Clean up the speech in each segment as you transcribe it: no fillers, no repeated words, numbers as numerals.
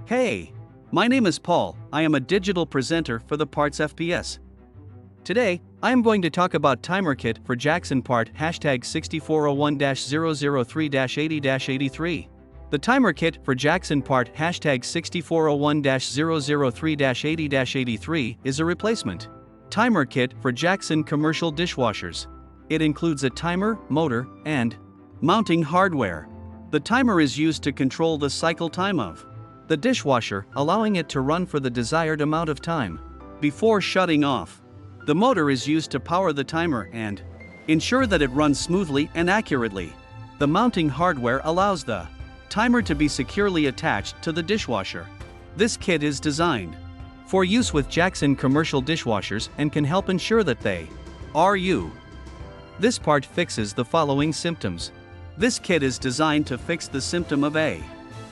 Hey, my name is Paul. I am a digital presenter for the PartsFPS. Today, I am going to talk about timer kit for Jackson part #6401-003-80-83. The timer kit for Jackson part #6401-003-80-83 is a replacement timer kit for Jackson commercial dishwashers. It includes a timer, motor, and mounting hardware. The timer is used to control the cycle time of the dishwasher, allowing it to run for the desired amount of time before shutting off. The motor is used to power the timer and ensure that it runs smoothly and accurately. The mounting hardware allows the timer to be securely attached to the dishwasher. This kit is designed for use with Jackson commercial dishwashers and can help ensure that they are you. This part fixes the following symptoms. This kit is designed to fix the symptom of a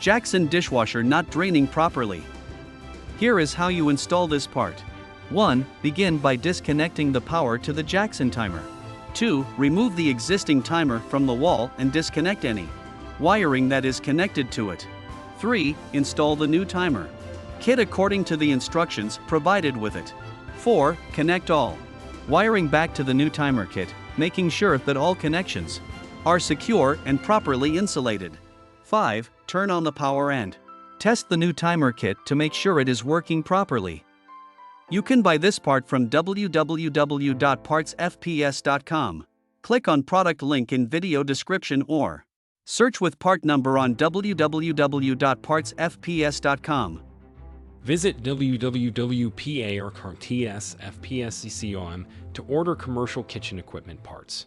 Jackson dishwasher not draining properly. Here is how you install this part. 1. Begin by disconnecting the power to the Jackson timer. 2. Remove the existing timer from the wall and disconnect any wiring that is connected to it. 3. Install the new timer kit according to the instructions provided with it. 4. Connect all wiring back to the new timer kit, making sure that all connections are secure and properly insulated. 5. Turn on the power and test the new timer kit to make sure it is working properly. You can buy this part from www.PartsFPS.com. Click on product link in video description or search with part number on www.PartsFPS.com. Visit www.PartsFPS.com to order commercial kitchen equipment parts.